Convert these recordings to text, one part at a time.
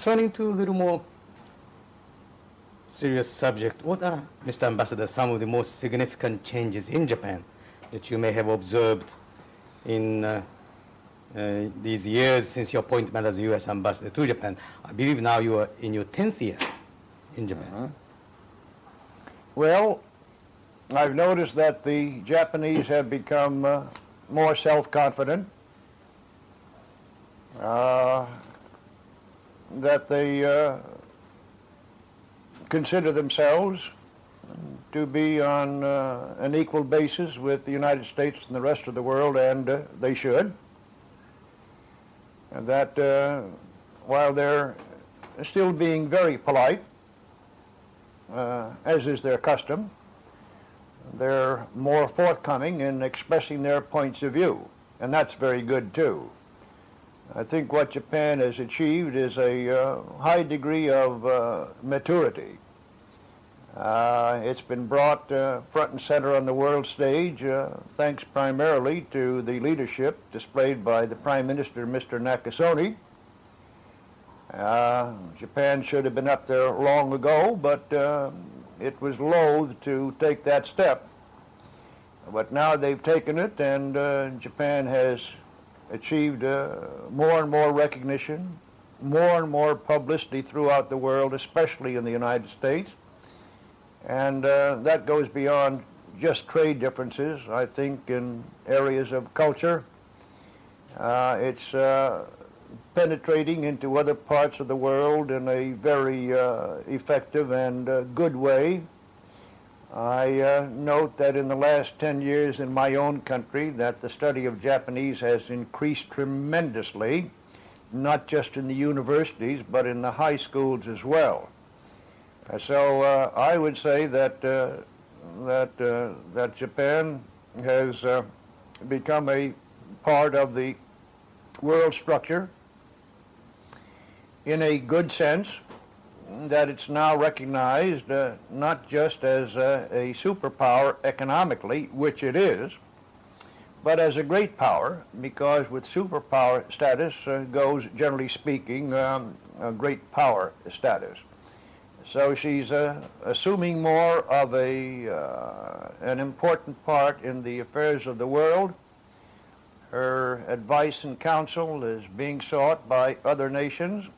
turning to a little more serious subject, what are, Mr. Ambassador, some of the most significant changes in Japan that you may have observed in these years since your appointment as the U.S. Ambassador to Japan? I believe now you are in your 10th year in Japan. Well, I've noticed that the Japanese have become more self-confident, that they consider themselves to be on an equal basis with the United States and the rest of the world, and they should. And that while they're still being very polite, as is their custom, they're more forthcoming in expressing their points of view, and that's very good too. I think what Japan has achieved is a high degree of maturity. It's been brought front and center on the world stage thanks primarily to the leadership displayed by the Prime Minister, Mr. Nakasone. Japan should have been up there long ago, but it was loath to take that step. But now they've taken it, and Japan has achieved more and more recognition, more and more publicity throughout the world, especially in the United States. And that goes beyond just trade differences, I think, in areas of culture. It's penetrating into other parts of the world in a very effective and good way. I note that in the last 10 years in my own country that the study of Japanese has increased tremendously, not just in the universities, but in the high schools as well. So I would say that that Japan has become a part of the world structure in a good sense, that it's now recognized not just as a superpower economically, which it is, but as a great power, because with superpower status goes, generally speaking, a great power status. So she's assuming more of an important part in the affairs of the world. Her advice and counsel is being sought by other nations,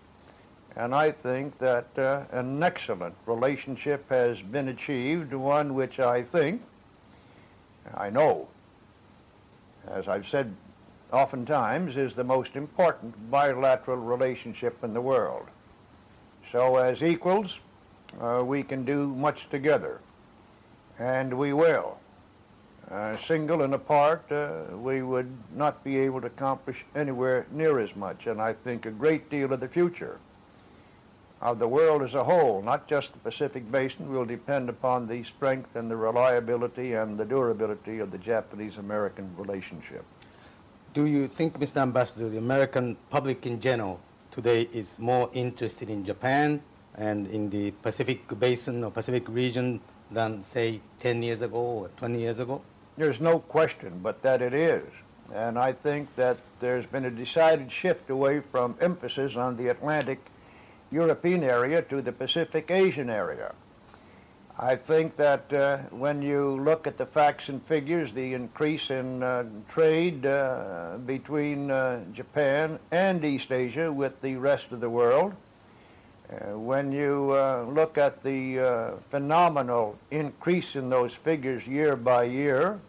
and I think that an excellent relationship has been achieved, one which I think, I know, as I've said oftentimes, is the most important bilateral relationship in the world. So as equals, we can do much together, and we will. Single and apart, we would not be able to accomplish anywhere near as much, and I think a great deal of the future of the world as a whole, not just the Pacific Basin, will depend upon the strength and the reliability and the durability of the Japanese-American relationship. Do you think, Mr. Ambassador, the American public in general today is more interested in Japan and in the Pacific Basin or Pacific region than, say, 10 years ago or 20 years ago? There's no question but that it is. And I think that there's been a decided shift away from emphasis on the Atlantic European area to the Pacific Asian area. I think that when you look at the facts and figures, the increase in trade between Japan and East Asia with the rest of the world, when you look at the phenomenal increase in those figures year by year,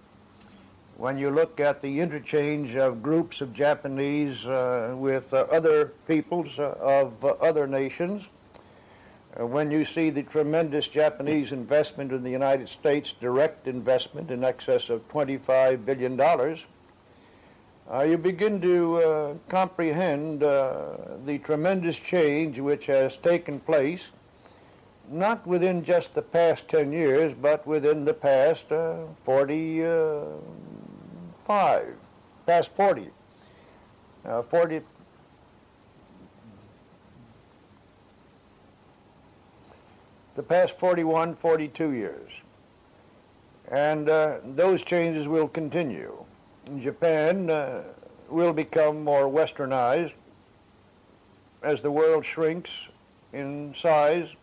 when you look at the interchange of groups of Japanese with other peoples of other nations, when you see the tremendous Japanese investment in the United States, direct investment in excess of $25 billion, you begin to comprehend the tremendous change which has taken place, not within just the past 10 years, but within the past 40. The past 41, 42 years. And those changes will continue. Japan will become more westernized, as the world shrinks in size,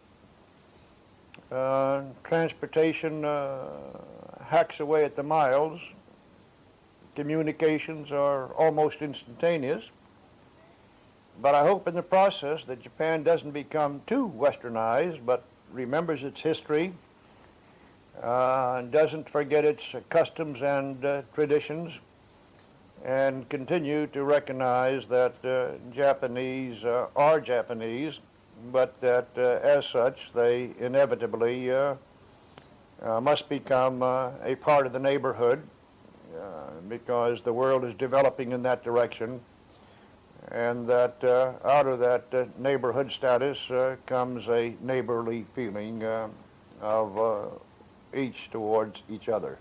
transportation hacks away at the miles, communications are almost instantaneous. But I hope in the process that Japan doesn't become too westernized, but remembers its history, doesn't forget its customs and traditions, and continue to recognize that Japanese are Japanese, but that as such they inevitably must become a part of the neighborhood because the world is developing in that direction, and that out of that neighborhood status comes a neighborly feeling of each towards each other.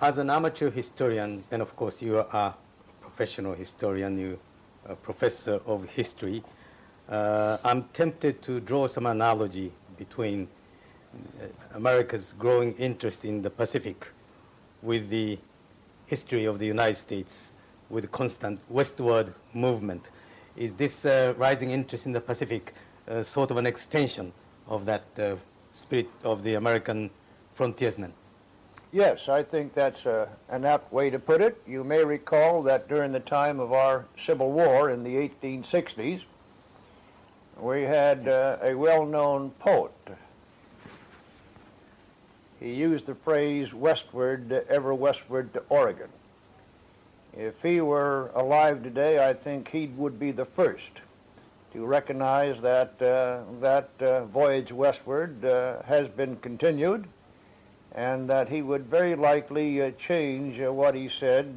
As an amateur historian, and of course you are a professional historian, you are a professor of history, I'm tempted to draw some analogy between America's growing interest in the Pacific with the history of the United States with constant westward movement. Is this rising interest in the Pacific sort of an extension of that spirit of the American frontiersmen? Yes, I think that's an apt way to put it. You may recall that during the time of our Civil War in the 1860s, we had a well-known poet. He used the phrase, westward, ever westward to Oregon. If he were alive today, I think he would be the first to recognize that that voyage westward has been continued, and that he would very likely change what he said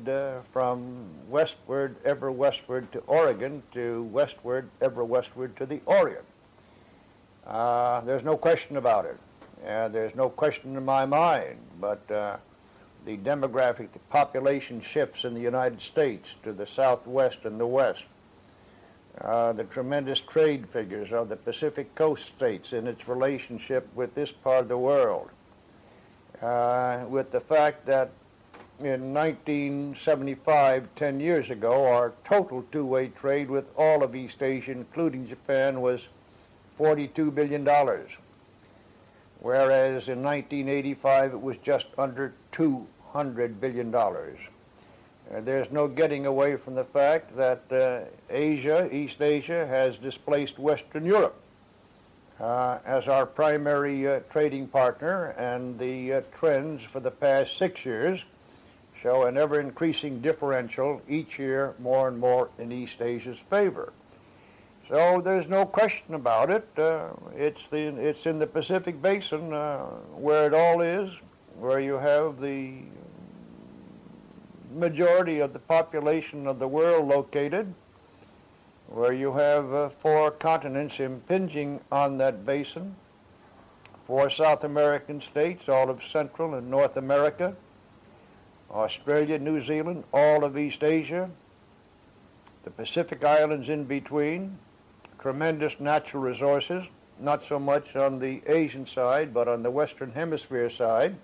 from westward, ever westward to Oregon to westward, ever westward to the Orient. There's no question about it. There's no question in my mind, but the demographic, the population shifts in the United States to the southwest and the west. The tremendous trade figures of the Pacific Coast states in its relationship with this part of the world. With the fact that in 1975, 10 years ago, our total two-way trade with all of East Asia, including Japan, was $42 billion. Whereas in 1985 it was just under $200 billion. There's no getting away from the fact that Asia, East Asia, has displaced Western Europe as our primary trading partner, and the trends for the past 6 years show an ever-increasing differential each year more and more in East Asia's favor. So there's no question about it. It's in the Pacific Basin where it all is, where you have the majority of the population of the world located, where you have 4 continents impinging on that basin, 4 South American states, all of Central and North America, Australia, New Zealand, all of East Asia, the Pacific Islands in between, tremendous natural resources, not so much on the Asian side, but on the Western Hemisphere side.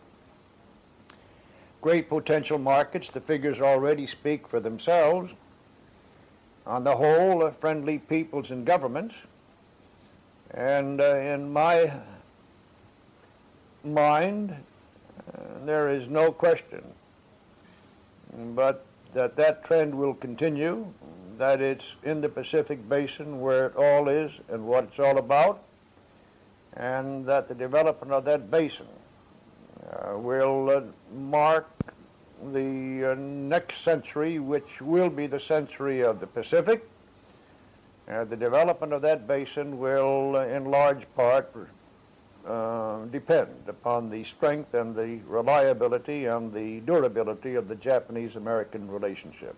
Great potential markets, the figures already speak for themselves. On the whole, friendly peoples and governments. And in my mind, there is no question but that trend will continue, that it's in the Pacific Basin where it all is and what it's all about, and that the development of that basin will mark the next century, which will be the century of the Pacific. The development of that basin will, in large part, depend upon the strength and the reliability and the durability of the Japanese-American relationship.